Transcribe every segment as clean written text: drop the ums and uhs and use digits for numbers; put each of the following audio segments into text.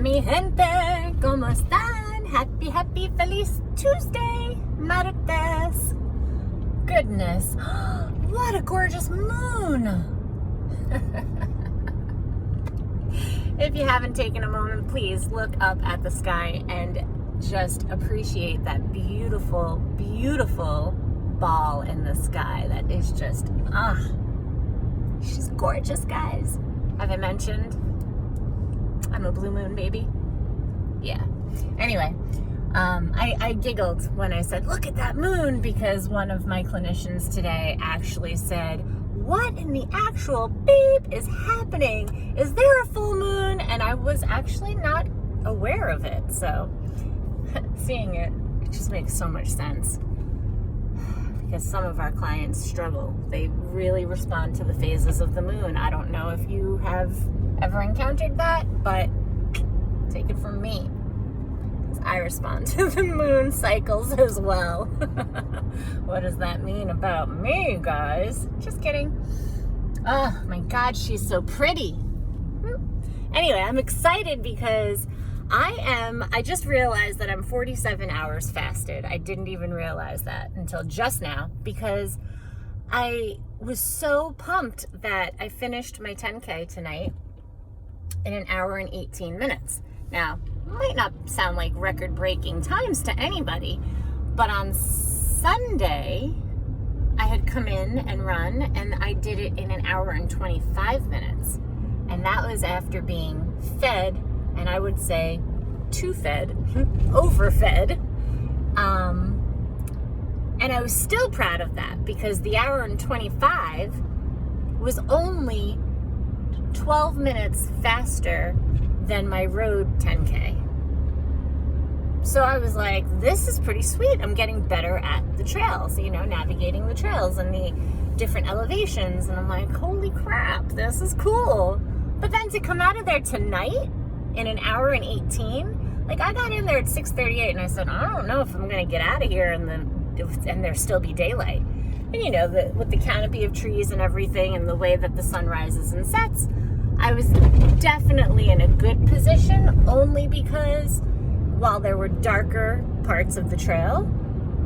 mi gente, ¿cómo están? Happy, feliz Tuesday, martes. Goodness, what a gorgeous moon. If you haven't taken a moment, please look up at the sky and just appreciate that beautiful, beautiful ball in the sky. That is just, she's gorgeous, guys. Have I mentioned I'm a blue moon baby? Yeah. Anyway, I giggled when I said, look at that moon, because one of my clinicians today actually said, what in the actual beep is happening? Is there a full moon? And I was actually not aware of it. So seeing it just makes so much sense, because some of our clients struggle. They really respond to the phases of the moon. I don't know if you have ever encountered that, but take it from me, because I respond to the moon cycles as well. What does that mean about me, guys? Just kidding. Oh my God, she's so pretty. Anyway, I'm excited because I just realized that I'm 47 hours fasted. I didn't even realize that until just now, because I was so pumped that I finished my 10K tonight in an hour and 18 minutes. Now, might not sound like record-breaking times to anybody, but on Sunday, I had come in and run, and I did it in an hour and 25 minutes. And that was after being fed, and I would say too fed, overfed. And I was still proud of that, because the hour and 25 was only 12 minutes faster than my road 10K. So I was like, this is pretty sweet. I'm getting better at the trails, navigating the trails and the different elevations. And I'm like, holy crap, this is cool. But then to come out of there tonight in an hour and 18, like I got in there at 6:38 and I said, I don't know if I'm going to get out of here and there still be daylight. And with the canopy of trees and everything and the way that the sun rises and sets, I was definitely in a good position, only because while there were darker parts of the trail,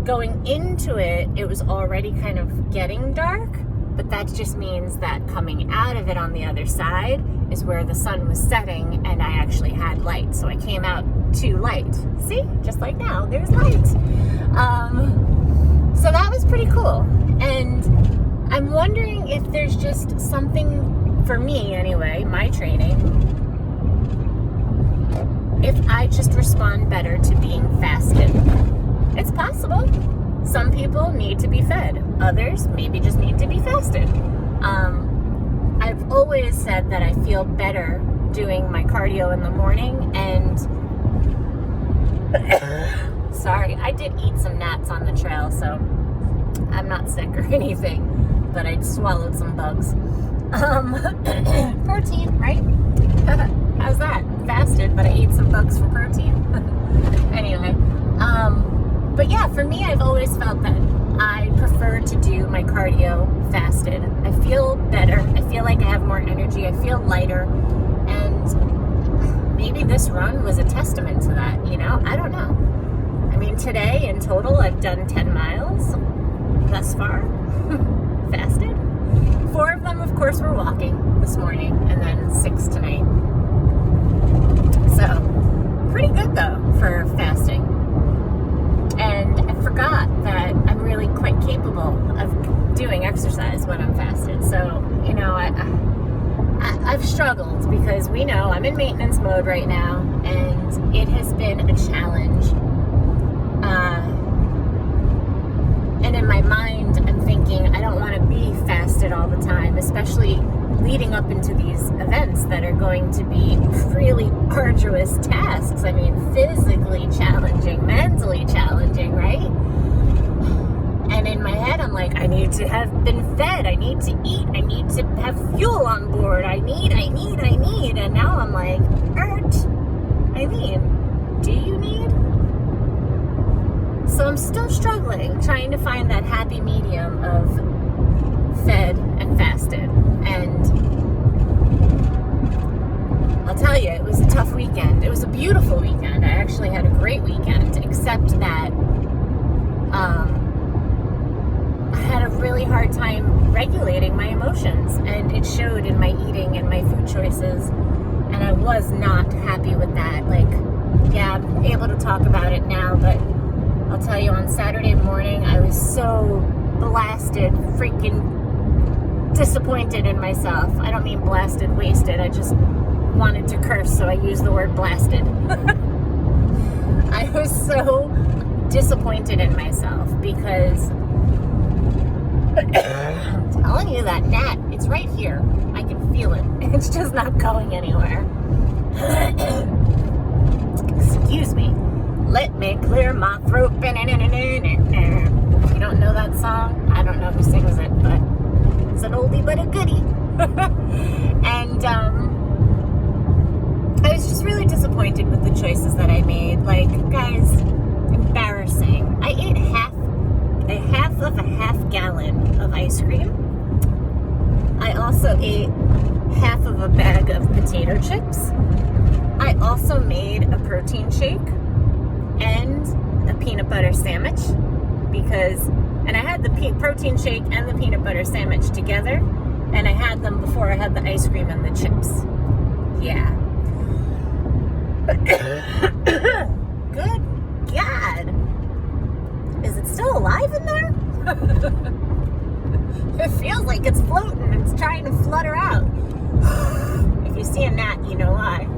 going into it, it was already kind of getting dark. But that just means that coming out of it on the other side is where the sun was setting and I actually had light. So I came out to light. See, just like now, there's light. So that was pretty cool. And I'm wondering if there's just something, for me anyway, my training, if I just respond better to being fasted. It's possible. Some people need to be fed. Others maybe just need to be fasted. I've always said that I feel better doing my cardio in the morning, and sorry, I did eat some gnats on the trail, so I'm not sick or anything, but I swallowed some bugs. Protein, right? How's that? Fasted, but I ate some bugs for protein. Anyway, but yeah, for me, I've always felt that I prefer to do my cardio fasted. I feel better. I feel like I have more energy. I feel lighter. And maybe this run was a testament to that, I don't know. I mean, today in total, I've done 10 miles thus far, fasted. 4 of them, of course, were walking this morning, and then 6 tonight. So, pretty good though for fasting. And I forgot that I'm really quite capable of doing exercise when I'm fasted. So, I've struggled, because we know I'm in maintenance mode right now, and it has been a challenge. And in my mind, I'm thinking I don't want to be fasted all the time, especially leading up into these events that are going to be really arduous tasks. I mean, physically challenging, mentally challenging, right? And in my head, I'm like, I need to have been fed. I need to eat. I need to have fuel on board. I need. And now I'm like, Eileen, do you need? So I'm still struggling, trying to find that happy medium of fed and fasted. And I'll tell you, it was a tough weekend. It was a beautiful weekend. I actually had a great weekend, except that I had a really hard time regulating my emotions, and it showed in my eating and my food choices, and I was not happy with that. Like, yeah, I'm able to talk about it now, but I'll tell you, on Saturday morning, I was so blasted, freaking disappointed in myself. I don't mean blasted, wasted. I just wanted to curse, so I used the word blasted. I was so disappointed in myself because I'm telling you, that gnat, it's right here. I can feel it. It's just not going anywhere. Excuse me. Let me clear my throat. If you don't know that song, I don't know who sings it, but it's an oldie but a goodie. And I was just really disappointed with the choices that I made. Like, guys, embarrassing. I ate half of a half gallon of ice cream. I also ate half of a bag of potato chips. I also made a protein shake and a peanut butter sandwich and I had the protein shake and the peanut butter sandwich together, and I had them before I had the ice cream and the chips. Yeah. Good God. Is it still alive in there? It feels like it's floating. It's trying to flutter out. If you see a gnat, you know why.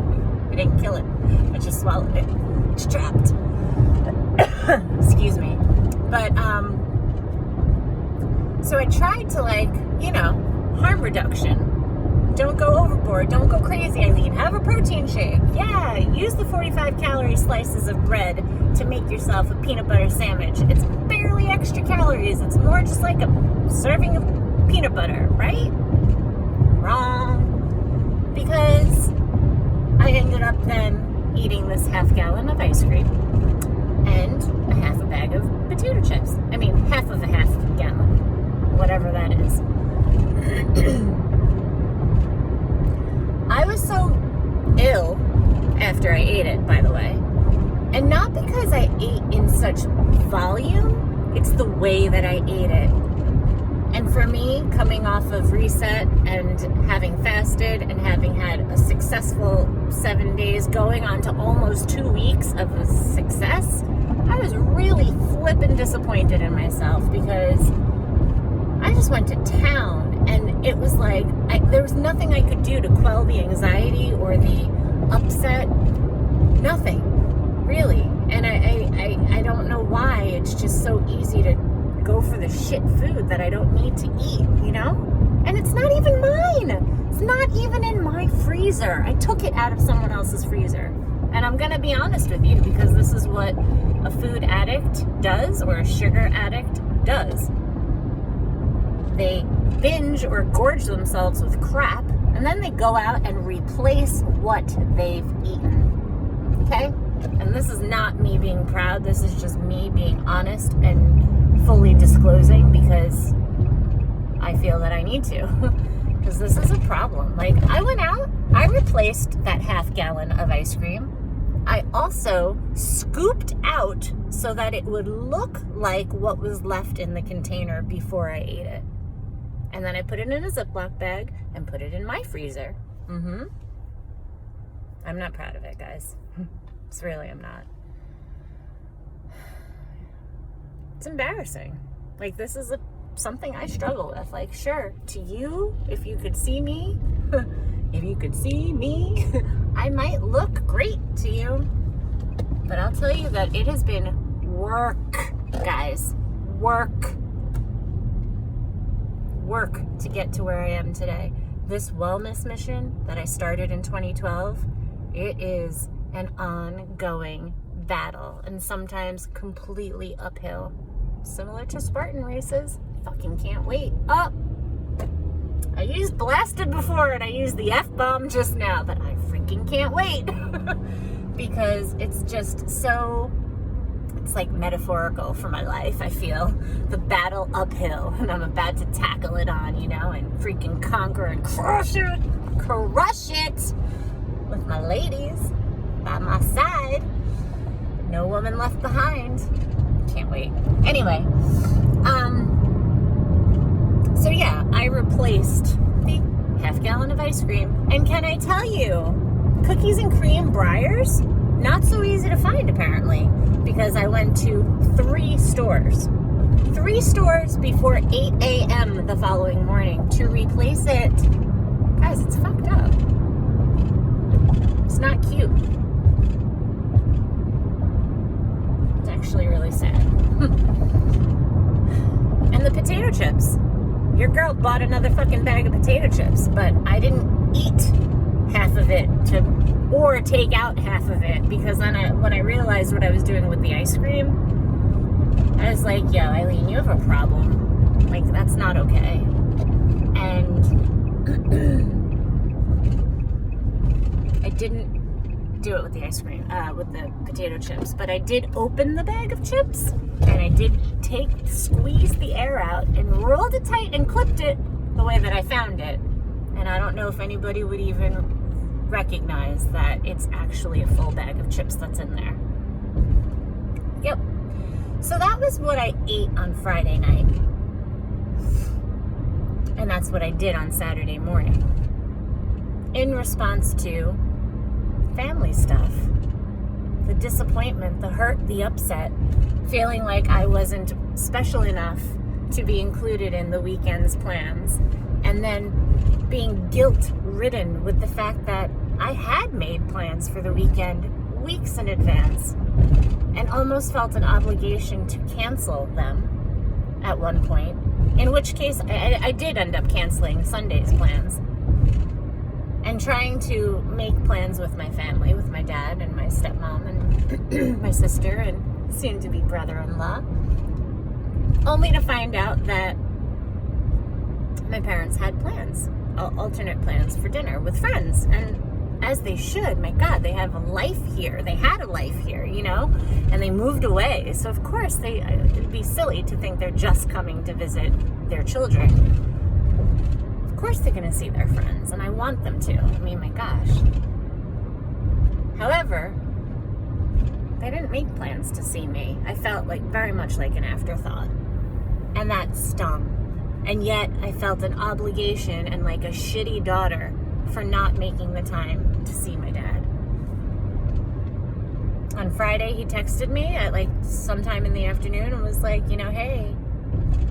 I didn't kill it. I just swallowed it. It's trapped. Excuse me. But, so I tried to, harm reduction. Don't go overboard. Don't go crazy, Eileen. Have a protein shake. Yeah, use the 45-calorie slices of bread to make yourself a peanut butter sandwich. It's barely extra calories. It's more just like a serving of peanut butter, right? Wrong. Because I ended up then eating this half gallon of ice cream and a half a bag of potato chips. I mean, half of a half gallon, whatever that is. I was so ill after I ate it, by the way. And not because I ate in such volume, it's the way that I ate it. And for me, coming off of reset and having fasted and having had a successful 7 days, going on to almost 2 weeks of a success, I was really flippin' disappointed in myself because I just went to town, and it was like there was nothing I could do to quell the anxiety or the upset. Nothing, really. And I don't know why. It's just so easy to go for the shit food that I don't need to eat, you know? And it's not even mine. It's not even in my freezer. I took it out of someone else's freezer. And I'm gonna be honest with you, because this is what a food addict does, or a sugar addict does. They binge or gorge themselves with crap, and then they go out and replace what they've eaten. Okay? And this is not me being proud. This is just me being honest and fully disclosing, because I feel that I need to. Because this is a problem. Like, I went out, I replaced that half gallon of ice cream. I also scooped out so that it would look like what was left in the container before I ate it. And then I put it in a Ziploc bag and put it in my freezer. I'm not proud of it, guys. It's really, I'm not. It's embarrassing. Like, this is something I struggle with. Like, sure, to you, if you could see me, I might look great to you. But I'll tell you that it has been work, guys. Work to get to where I am today. This wellness mission that I started in 2012, it is an ongoing battle, and sometimes completely uphill. Similar to Spartan races. Fucking can't wait. Oh! I used blasted before, and I used the F-bomb just now, but I freaking can't wait. Because it's just so... It's like metaphorical for my life, I feel. The battle uphill, and I'm about to tackle it on, you know, and freaking conquer and crush it. with my ladies by my side. No woman left behind. Can't wait. Anyway, so yeah, I replaced the half gallon of ice cream. And can I tell you, cookies and cream Breyers, not so easy to find apparently, because I went to 3 stores. 3 stores before 8 a.m. the following morning to replace it. Guys, it's fucked up. It's not cute. It's actually really sad. And the potato chips. Your girl bought another fucking bag of potato chips, but I didn't eat half of it or take out half of it, because then when I realized what I was doing with the ice cream, I was like, yo, Eileen, you have a problem. Like, that's not okay. And I didn't do it with the ice cream, with the potato chips, but I did open the bag of chips, and I did squeeze the air out and rolled it tight and clipped it the way that I found it. And I don't know if anybody would even recognize that it's actually a full bag of chips that's in there. Yep. So that was what I ate on Friday night. And that's what I did on Saturday morning. In response to family stuff. The disappointment, the hurt, the upset. Feeling like I wasn't special enough to be included in the weekend's plans. And then being guilt-ridden with the fact that I had made plans for the weekend weeks in advance and almost felt an obligation to cancel them at one point, in which case I did end up canceling Sunday's plans and trying to make plans with my family, with my dad and my stepmom and my sister and soon-to-be brother-in-law, only to find out that my parents had plans, alternate plans for dinner with friends, and as they should. My God, they have a life here. They had a life here, you know, and they moved away. So of course it'd be silly to think they're just coming to visit their children. Of course they're going to see their friends, and I want them to. I mean, my gosh. However, they didn't make plans to see me. I felt like very much like an afterthought, and that stung. And yet I felt an obligation and like a shitty daughter for not making the time to see my dad. On Friday, he texted me at like sometime in the afternoon and was like, you know, hey,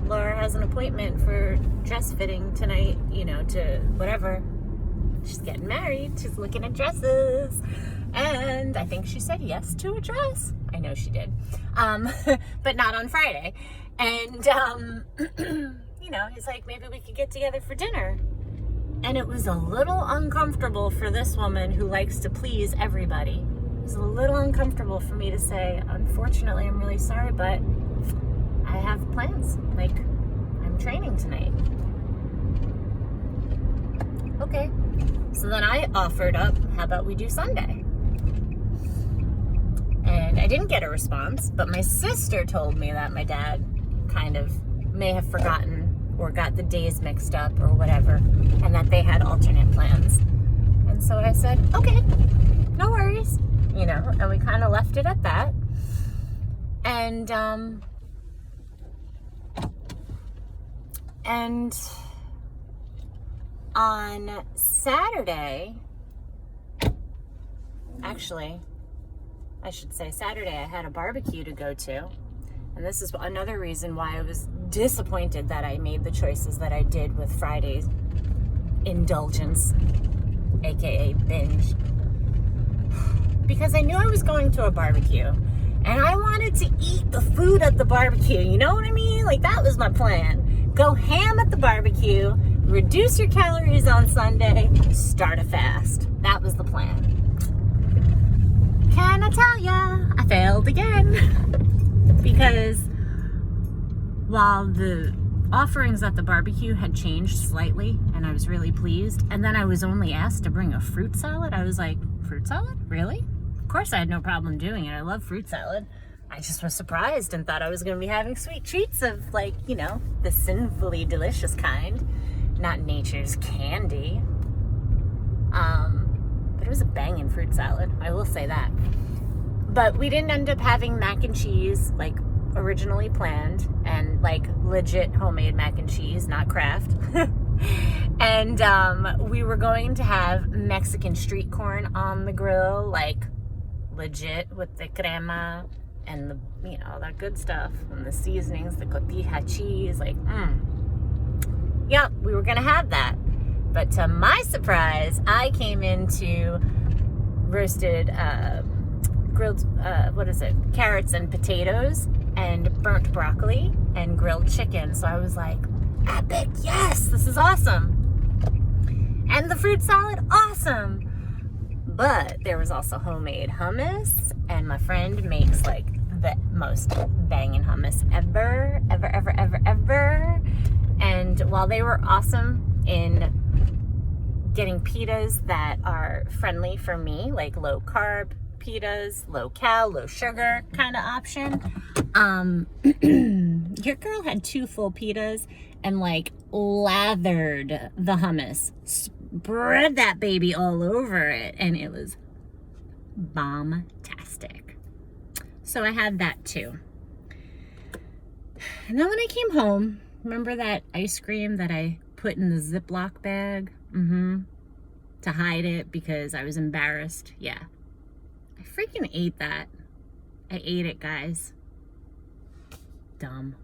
Laura has an appointment for dress fitting tonight, you know, to whatever. She's getting married. She's looking at dresses. And I think she said yes to a dress. I know she did. But not on Friday. And, you know, he's like, maybe we could get together for dinner. And it was a little uncomfortable for this woman who likes to please everybody. It was a little uncomfortable for me to say, unfortunately, I'm really sorry, but I have plans. Like, I'm training tonight. Okay. So then I offered up, how about we do Sunday? And I didn't get a response, but my sister told me that my dad kind of may have forgotten or got the days mixed up or whatever, and that they had alternate plans. And so I said, okay, no worries, you know, and we kind of left it at that. And on Saturday, actually, I should say Saturday, I had a barbecue to go to. And this is another reason why I was disappointed that I made the choices that I did with Friday's indulgence, aka binge. Because I knew I was going to a barbecue, and I wanted to eat the food at the barbecue, you know what I mean? Like, that was my plan. Go ham at the barbecue, reduce your calories on Sunday, start a fast. That was the plan. Can I tell ya, I failed again. Because while the offerings at the barbecue had changed slightly, and I was really pleased, and then I was only asked to bring a fruit salad, I was like, fruit salad? Really? Of course I had no problem doing it. I love fruit salad. I just was surprised and thought I was going to be having sweet treats of, like, you know, the sinfully delicious kind, not nature's candy. But It was a banging fruit salad, I will say that. But we didn't end up having mac and cheese like originally planned, and like legit homemade mac and cheese, not Kraft. And we were going to have Mexican street corn on the grill, like legit, with the crema and the, you know, that good stuff, and the seasonings, the cotija cheese, like, Yep, we were gonna have that. But to my surprise, I came into roasted, grilled, carrots and potatoes, and burnt broccoli, and grilled chicken. So I was like, epic, yes, this is awesome. And the fruit salad, awesome. But there was also homemade hummus, and my friend makes like the most banging hummus ever. And while they were awesome in getting pitas that are friendly for me, like low carb pitas, low cal, low sugar kind of option, your girl had 2 full pitas and like lathered the hummus, spread that baby all over it, and it was bomb-tastic. So I had that too. And then when I came home, remember that ice cream that I put in the Ziploc bag? To hide it because I was embarrassed. Yeah. I freaking ate that. I ate it, guys. Dumb.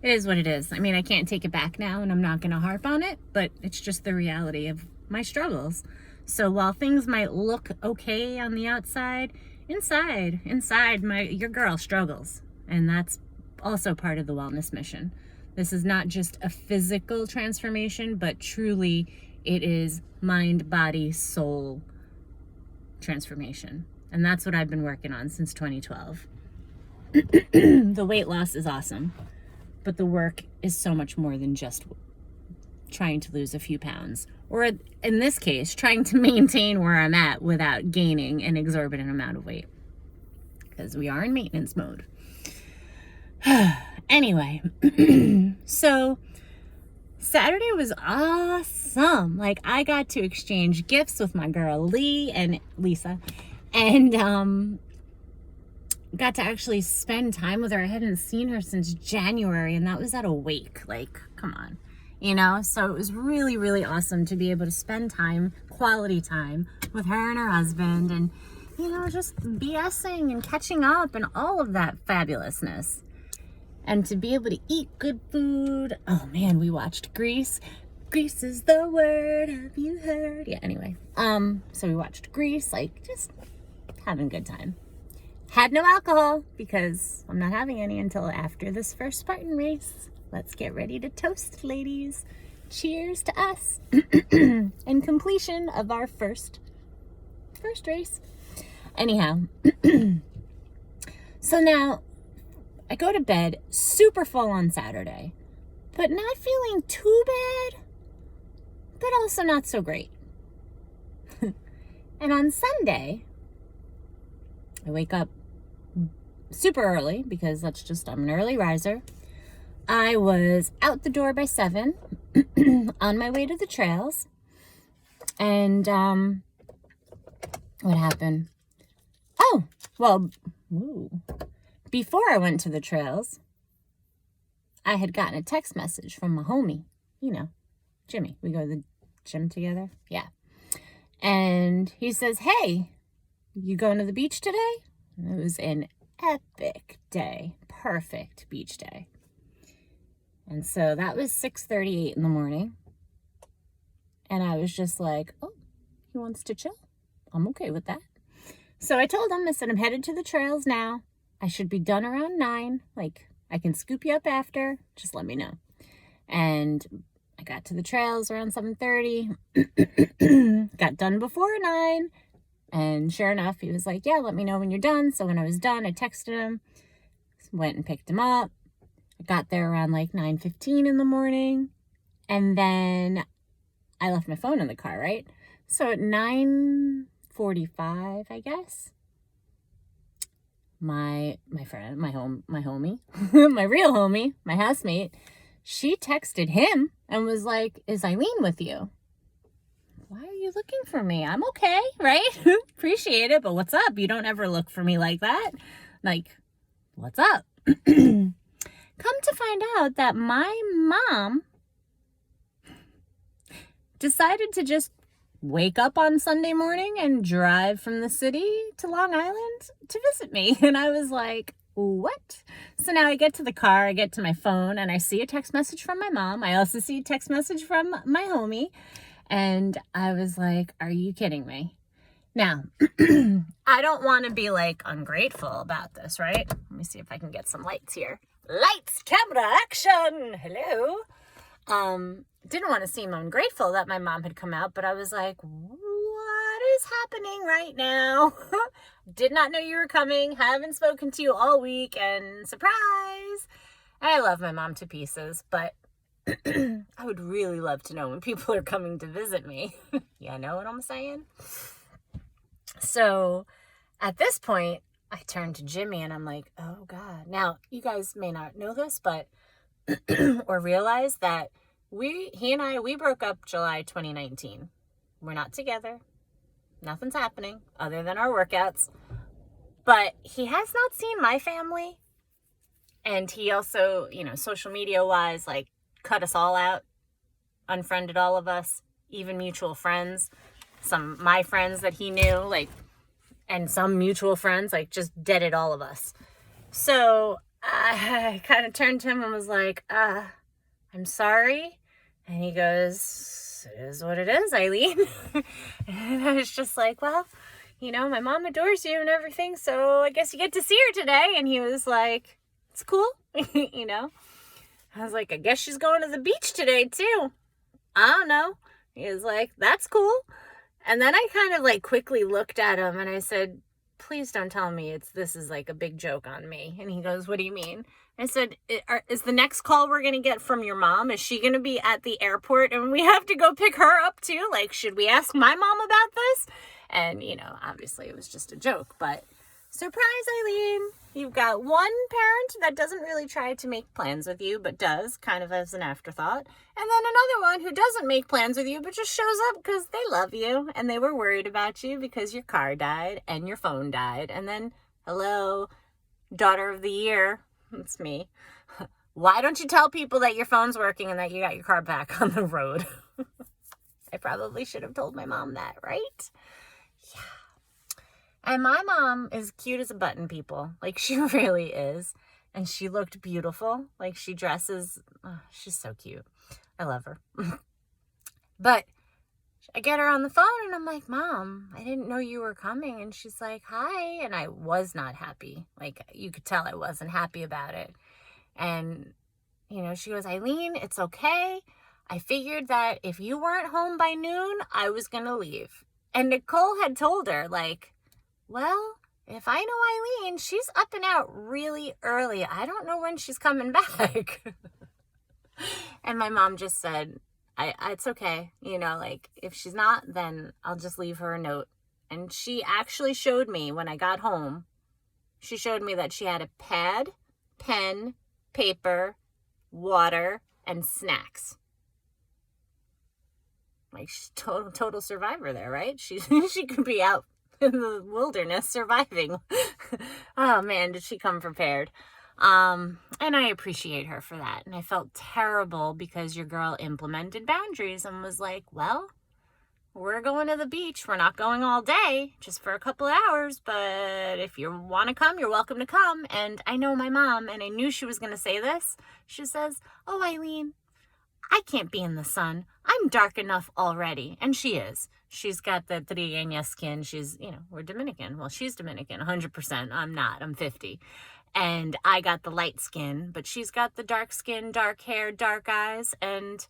It is what it is. I mean, I can't take it back now, and I'm not going to harp on it, but it's just the reality of my struggles. So while things might look okay on the outside, inside your girl struggles. And that's also part of the wellness mission. This is not just a physical transformation, but truly it is mind, body, soul transformation. And that's what I've been working on since 2012. The weight loss is awesome, but the work is so much more than just trying to lose a few pounds. Or in this case, trying to maintain where I'm at without gaining an exorbitant amount of weight. Because we are in maintenance mode. Anyway, so Saturday was awesome. Like, I got to exchange gifts with my girl Lisa, and got to actually spend time with her. I hadn't seen her since January, and that was at a wake. Like, come on, you know? So it was really, really awesome to be able to spend time, quality time, with her and her husband, and, you know, just BSing and catching up and all of that fabulousness. And to be able to eat good food. Oh man, we watched Grease. Grease is the word, have you heard? Yeah, anyway. So we watched Grease, like, just having a good time. Had no alcohol because I'm not having any until after this first Spartan race. Let's get ready to toast, ladies. Cheers to us. And completion of our first race. Anyhow. So now I go to bed super full on Saturday, but not feeling too bad, but also not so great. And on Sunday, I wake up super early because I'm an early riser. I was out the door by 7 on my way to the trails. And what happened? Oh, well, before I went to the trails, I had gotten a text message from my homie, you know, Jimmy. We go to the gym together. Yeah. And he says, hey, you going to the beach today? And it was an epic day. Perfect beach day. And so that was 6:38 in the morning. And I was just like, oh, he wants to chill. I'm okay with that. So I told him, I said, I'm headed to the trails now. I should be done around 9. Like, I can scoop you up after. Just let me know. And I got to the trails around 7:30. Got done before 9. And sure enough, he was like, yeah, let me know when you're done. So when I was done, I texted him. Went and picked him up. I got there around like 9:15 in the morning. And then I left my phone in the car, right? So at 9:45, I guess, my friend, my homie, my real homie, my housemate, she texted him and was like, is Eileen with you? why are you looking for me? I'm okay, right? Appreciate it, but what's up? You don't ever look for me like that. Like, what's up? Come to find out that my mom decided to just wake up on Sunday morning and drive from the city to Long Island to visit me. And I was like, what? So now I get to the car, I get to my phone, and I see a text message from my mom. I also see a text message from my homie. And I was like, are you kidding me? Now, I don't want to be like ungrateful about this, right? Let me see if I can get some lights here. Lights, camera, action. Hello. Didn't want to seem ungrateful that my mom had come out, but I was like, what is happening right now? Did not know you were coming. Haven't spoken to you all week, and surprise. I love my mom to pieces, but I would really love to know when people are coming to visit me. You know what I'm saying? So at this point, I turned to Jimmy and I'm like, oh God. Now, you guys may not know this, but or realize that he and I broke up July 2019. We're not together. Nothing's happening other than our workouts. But he has not seen my family. And he also, social media wise, like cut us all out, unfriended all of us, even mutual friends. Some of my friends that he knew, and some mutual friends, just deaded all of us. So I kind of turned to him and was like, I'm sorry. And he goes, it is what it is, Eileen. And I was just like, well, my mom adores you and everything, so I guess you get to see her today. And he was like, it's cool, I was like, I guess she's going to the beach today too. I don't know. He was like, that's cool. And then I kind of quickly looked at him and I said, please don't tell me this is a big joke on me. And he goes, what do you mean? I said, is the next call we're going to get from your mom? Is she going to be at the airport and we have to go pick her up too? Should we ask my mom about this? And, obviously it was just a joke, but surprise, Eileen. You've got one parent that doesn't really try to make plans with you, but does kind of as an afterthought. And then another one who doesn't make plans with you, but just shows up because they love you and they were worried about you because your car died and your phone died. And then, hello, daughter of the year. It's me. Why don't you tell people that your phone's working and that you got your car back on the road? I probably should have told my mom that, right? Yeah. And my mom is cute as a button, people. She really is. And she looked beautiful. She dresses. Oh, she's so cute. I love her. But I get her on the phone and I'm like, Mom, I didn't know you were coming. And she's like, hi. And I was not happy. You could tell I wasn't happy about it. And, she goes, Eileen, it's okay. I figured that if you weren't home by noon, I was going to leave. And Nicole had told her, well, if I know Eileen, she's up and out really early. I don't know when she's coming back. And my mom just said, it's okay. If she's not, then I'll just leave her a note. And she actually showed me when I got home, she showed me that she had a pad, pen, paper, water, and snacks. She's total survivor there, right? She could be out in the wilderness surviving. Oh man, did she come prepared. And I appreciate her for that. And I felt terrible because your girl implemented boundaries and was like, well, we're going to the beach. We're not going all day, just for a couple of hours. But if you want to come, you're welcome to come. And I know my mom, and I knew she was going to say this. She says, oh, Eileen, I can't be in the sun. I'm dark enough already. And she is. She's got the trigueña skin. She's, we're Dominican. Well, she's Dominican, 100%. I'm not. I'm 50. And I got the light skin, but she's got the dark skin, dark hair, dark eyes, and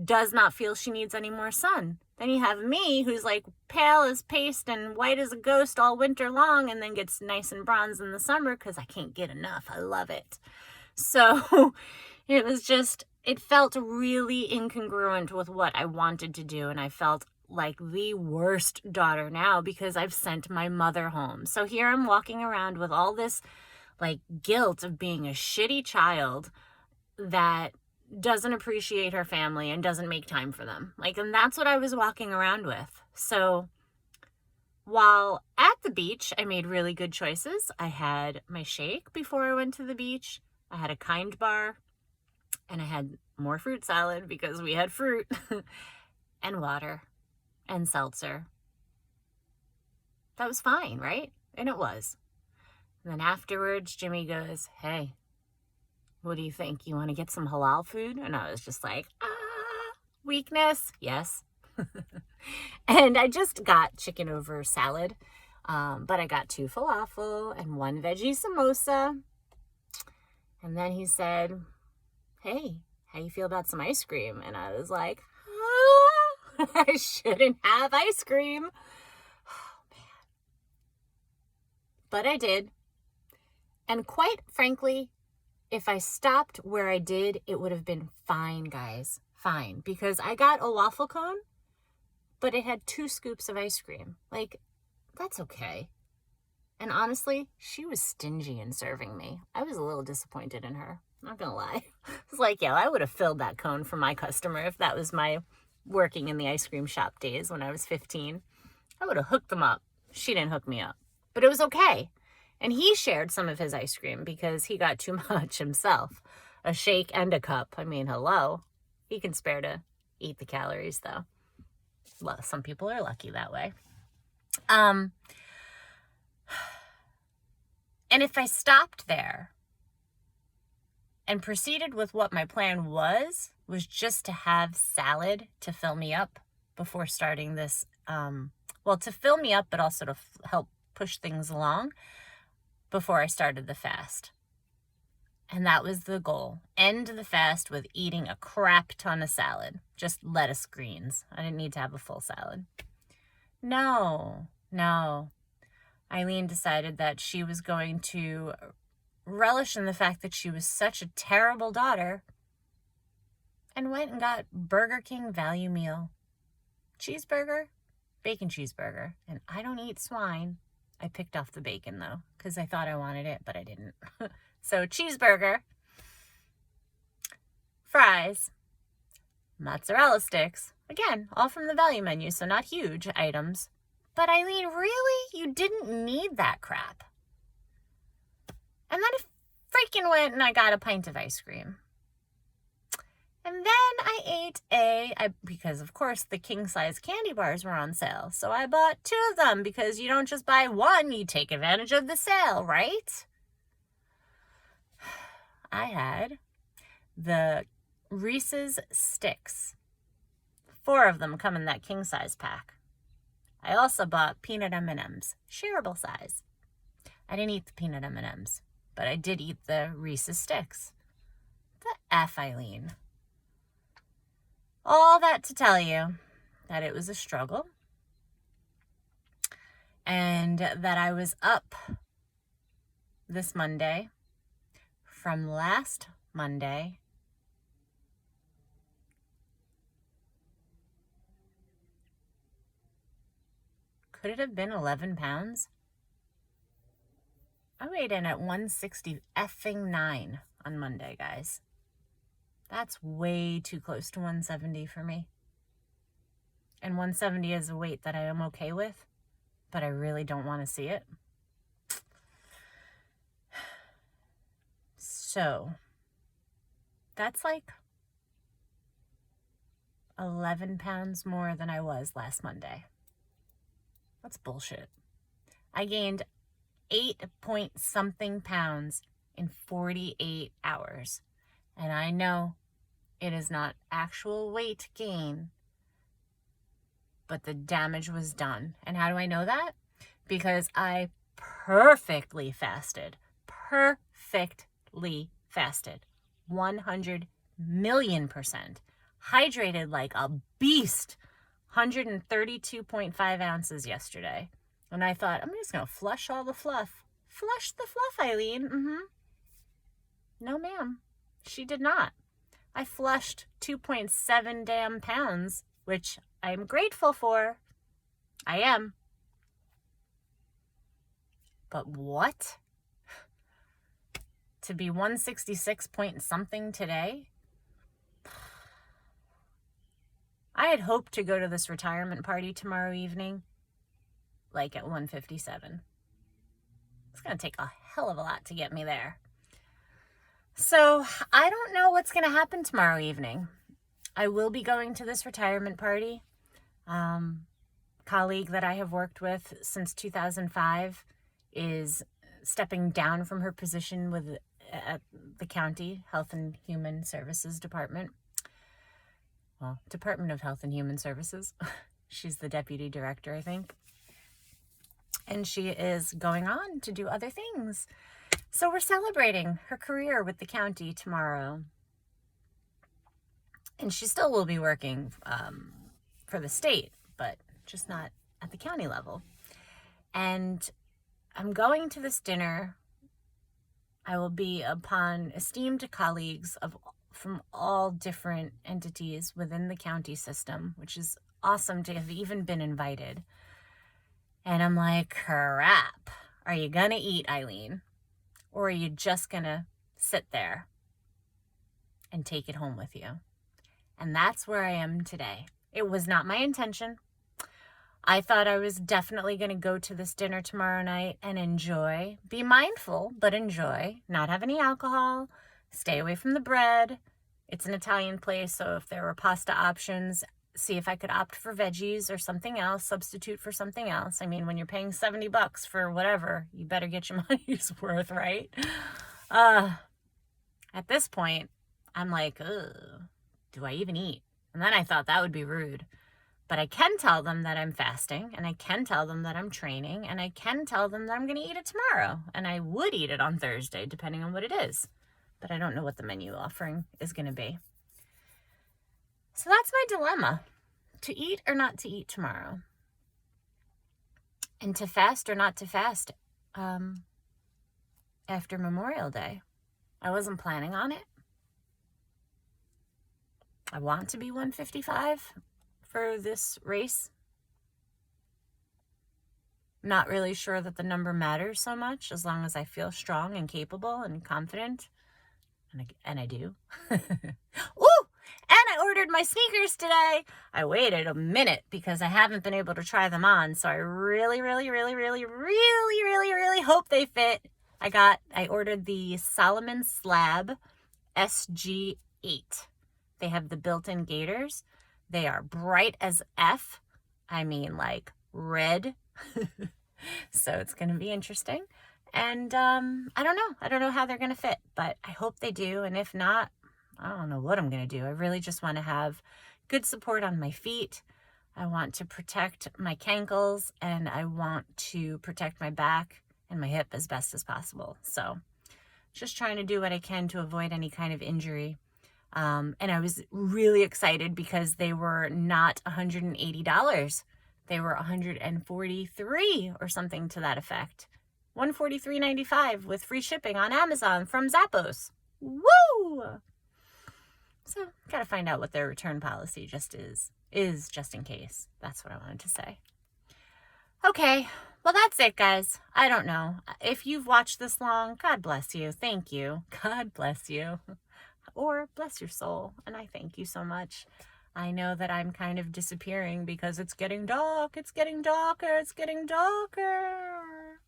does not feel she needs any more sun. Then you have me, who's pale as paste and white as a ghost all winter long, and then gets nice and bronze in the summer because I can't get enough. I love it. So it was just, it felt really incongruent with what I wanted to do, and I felt like the worst daughter now because I've sent my mother home. So here I'm walking around with all this guilt of being a shitty child that doesn't appreciate her family and doesn't make time for them. Like, and that's what I was walking around with. So while at the beach, I made really good choices. I had my shake before I went to the beach. I had a Kind bar, and I had more fruit salad because we had fruit and water and seltzer. That was fine, right? And it was. And then afterwards, Jimmy goes, "Hey, what do you think? You want to get some halal food?" And I was just like, weakness. Yes. And I just got chicken over salad, but I got 2 falafel and 1 veggie samosa. And then he said, "Hey, how you feel about some ice cream?" And I was like, I shouldn't have ice cream. Oh, man. But I did. And quite frankly, if I stopped where I did, it would have been fine, guys. Fine. Because I got a waffle cone, but it had 2 scoops of ice cream. Like, that's okay. And honestly, she was stingy in serving me. I was a little disappointed in her. Not gonna lie. I was like, yeah, I would have filled that cone for my customer if that was my working in the ice cream shop days when I was 15. I would have hooked them up. She didn't hook me up. But it was okay. And he shared some of his ice cream because he got too much himself. A shake and a cup. I mean, hello. He can spare to eat the calories, though. Well, some people are lucky that way. And if I stopped there and proceeded with what my plan was just to have salad to fill me up before starting this, to fill me up, but also to help push things along before I started the fast. And that was the goal. End the fast with eating a crap ton of salad. Just lettuce greens. I didn't need to have a full salad. No. Eileen decided that she was going to relish in the fact that she was such a terrible daughter and went and got Burger King value meal. Cheeseburger, bacon cheeseburger. And I don't eat swine. I picked off the bacon, though, because I thought I wanted it, but I didn't. So cheeseburger, fries, mozzarella sticks. Again, all from the value menu, so not huge items. But Eileen, really? You didn't need that crap. And then I freaking went and I got a pint of ice cream. And then I ate because of course the king size candy bars were on sale. So I bought 2 of them because you don't just buy one, you take advantage of the sale, right? I had the Reese's Sticks. 4 of them come in that king size pack. I also bought peanut M&Ms, shareable size. I didn't eat the peanut M&Ms, but I did eat the Reese's Sticks. The F, Eileen. All that to tell you that it was a struggle and that I was up this Monday from last Monday. Could it have been 11 pounds? I weighed in at 160 effing 9 on Monday, guys. That's way too close to 170 for me. And 170 is a weight that I am okay with, but I really don't want to see it. So, that's like 11 pounds more than I was last Monday. That's bullshit. I gained 8-point-something pounds in 48 hours. And I know it is not actual weight gain, but the damage was done. And how do I know that? Because I perfectly fasted. 100 million %. Hydrated like a beast. 132.5 ounces yesterday. And I thought, I'm just going to flush all the fluff. Flush the fluff, Eileen. No, ma'am. She did not. I flushed 2.7 damn pounds, which I'm grateful for. I am. But what? To be 166 point something today? I had hoped to go to this retirement party tomorrow evening, like at 1:57. It's going to take a hell of a lot to get me there. So I don't know what's going to happen tomorrow evening. I will be going to this retirement party. Colleague that I have worked with since 2005 is stepping down from her position with at the county Health and Human Services Department. Well, Department of Health and Human Services. She's the deputy director, I think. And she is going on to do other things. So we're celebrating her career with the county tomorrow. And she still will be working for the state, but just not at the county level. And I'm going to this dinner. I will be upon esteemed colleagues from all different entities within the county system, which is awesome to have even been invited. And I'm like, crap. Are you going to eat, Eileen? Or are you just going to sit there and take it home with you? And that's where I am today. It was not my intention. I thought I was definitely going to go to this dinner tomorrow night and enjoy, be mindful, but enjoy, not have any alcohol, stay away from the bread. It's an Italian place, so if there were pasta options, see if I could opt for veggies or something else, substitute for something else. I mean, when you're paying $70 for whatever, you better get your money's worth, right? At this point, I'm like, ugh, do I even eat? And then I thought that would be rude. But I can tell them that I'm fasting, and I can tell them that I'm training, and I can tell them that I'm going to eat it tomorrow. And I would eat it on Thursday, depending on what it is. But I don't know what the menu offering is going to be. So that's my dilemma. To eat or not to eat tomorrow. And to fast or not to fast after Memorial Day. I wasn't planning on it. I want to be 155 for this race. Not really sure that the number matters so much, as long as I feel strong and capable and confident. And I do. Ooh! And I ordered my sneakers today. I waited a minute because I haven't been able to try them on. So I really hope they fit. I ordered the Salomon Slab SG8. They have the built-in gaiters. They are bright as F. I mean, like red. So it's going to be interesting. And I don't know. I don't know how they're going to fit, but I hope they do. And if not, I don't know what I'm going to do. I really just want to have good support on my feet. I want to protect my cankles, and I want to protect my back and my hip as best as possible. So just trying to do what I can to avoid any kind of injury. And I was really excited because they were not $180. They were $143 or something to that effect. $143.95 with free shipping on Amazon from Zappos. Woo! So, gotta find out what their return policy just is just in case. That's what I wanted to say. Okay, well, that's it, guys. I don't know. If you've watched this long, God bless you. Thank you. God bless you. Or bless your soul. And I thank you so much. I know that I'm kind of disappearing because it's getting dark. It's getting darker. It's getting darker.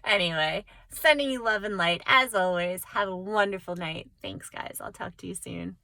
Anyway, sending you love and light as always. Have a wonderful night. Thanks, guys. I'll talk to you soon.